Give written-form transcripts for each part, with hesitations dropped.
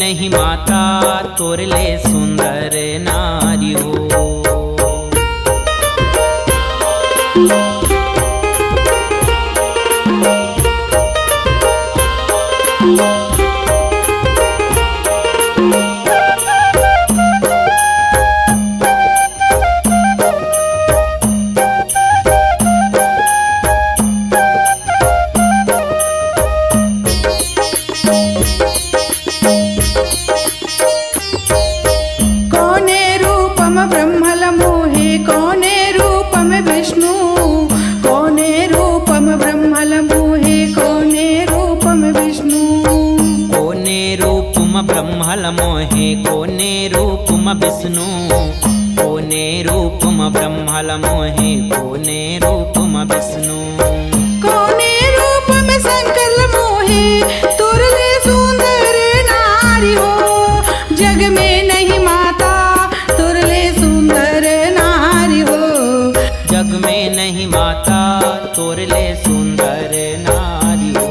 नहीं माता तोरले सुंदर नारी हो। कौने रूपम ब्रह्मल मोहे कौने रूपम विष्णु, कौने रूपम ब्रह्मल मोहे कौने रूपम विष्णु। कोने रूपम ब्रह्मल मोहे कोने रूपम विष्णु, कोने रूपम ब्रह्मल मोहे कोने रूपम विष्णु। कौने रूपम संकल मोहे तुरले सुंदर नारी हो, जग में नहीं माता तुरले सुंदर नारी हो। जग में नहीं माता तोरले सुंदर नारी हो।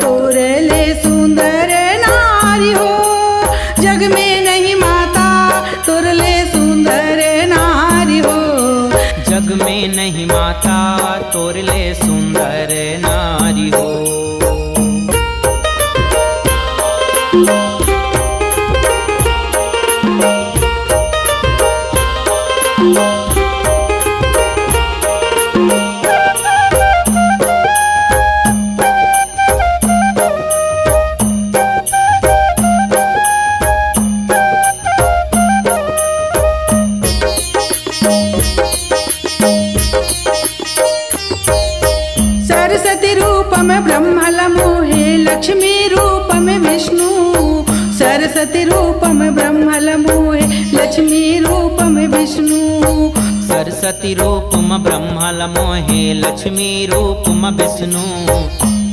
तोरले सुंदर नारी हो, जग में नहीं माता तुरले सुंदर नारी हो। जग में नहीं माता तोरले सुंदर नारी हो। सरस्वती रूपम ब्रह्मल मोहे लक्ष्मी रूपम विष्णु, सरस्वती रूपम ब्रह्मल मोहे लक्ष्मी रूपम विष्णु। सरस्वती रूपम ब्रह्मल मोहे लक्ष्मी रूपम विष्णु,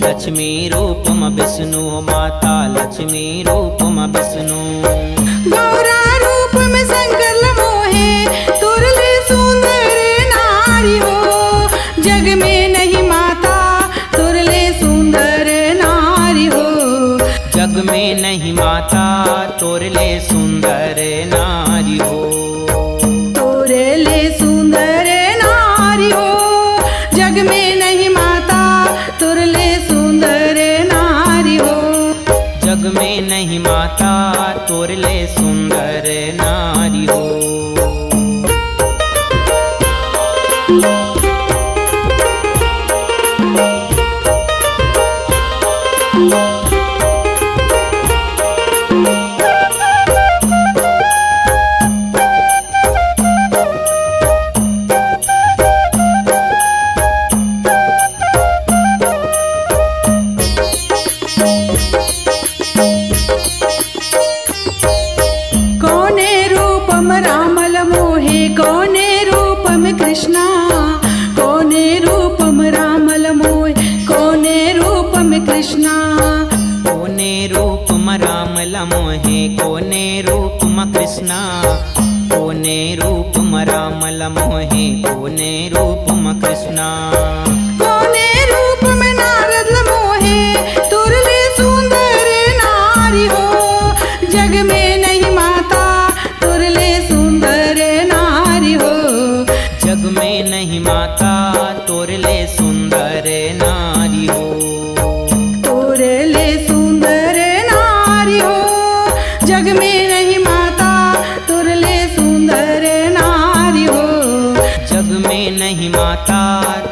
लक्ष्मी रूपम विष्णु माता लक्ष्मी रूपम विष्णु। गौरा रूपम संकल मोहे तुरले सुंदर नारी हो, जग में नहीं माता तुरले सुंदर नारी हो। जग में नहीं माता तोरले सुंदर नारी हो। तोरले सुंदर नारी हो, जग में नहीं माता तुरले सुंदर नारी हो। जग में नहीं माता तोरले सुंदर नारी हो। कौने रूपम रामल मोहे कौने रूपम कृष्णा, कौने रूपम रामल मोहे कौने रूपम कृष्णा। कोने रूपम रामल मोहे कोने रूपम कृष्णा, कोने रूपम रामल मोहे कोने रूपम कृष्णा। कौने रूपम नारद मोहे तुरले सुंदर नारी हो, जग में नहीं माता तुरले सुंदर नारी हो। जग में नहीं माता तोरले सुंदर नारी हो। तोरले सुंदर नारी हो, जग में नहीं माता तुरले सुंदर नारी हो। जग में नहीं माता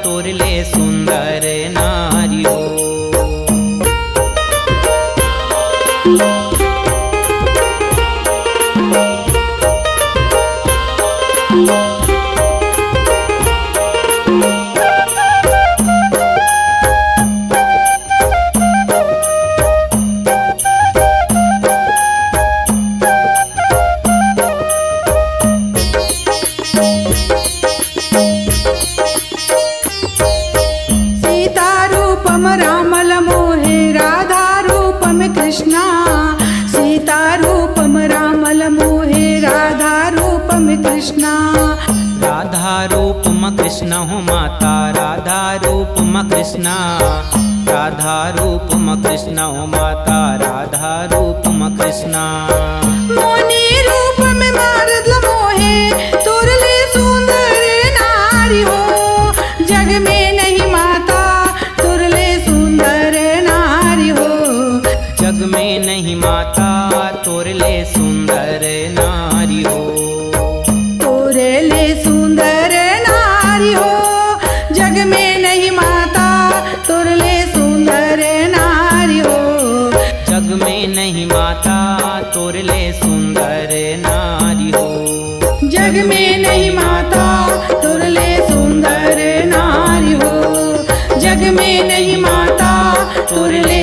तोरले सुंदर नारी हो। सीता रूपम रामल मोहे राधा रूपम कृष्णा, सीता रूपम रामल मोहे राधा रूपम कृष्णा। राधा रूपम कृष्ण हो माता राधा रूपम कृष्णा, राधा रूपम कृष्ण ओ माता राधा रूपम कृष्ण मोनी रूप में मारद मोहे तुरले सुंदर नारी हो जग में नहीं माता तुरले सुंदर नारी हो जग में नहीं माता तोरले सुंदर नारी हो तुरले सुंदर नारी हो जग में नहीं माता तुरले सुंदर नारी हो जग में नहीं माता तोरले सुंदर नारी हो जग में नहीं माता तुरले सुंदर नारी हो जग में नहीं माता तुरले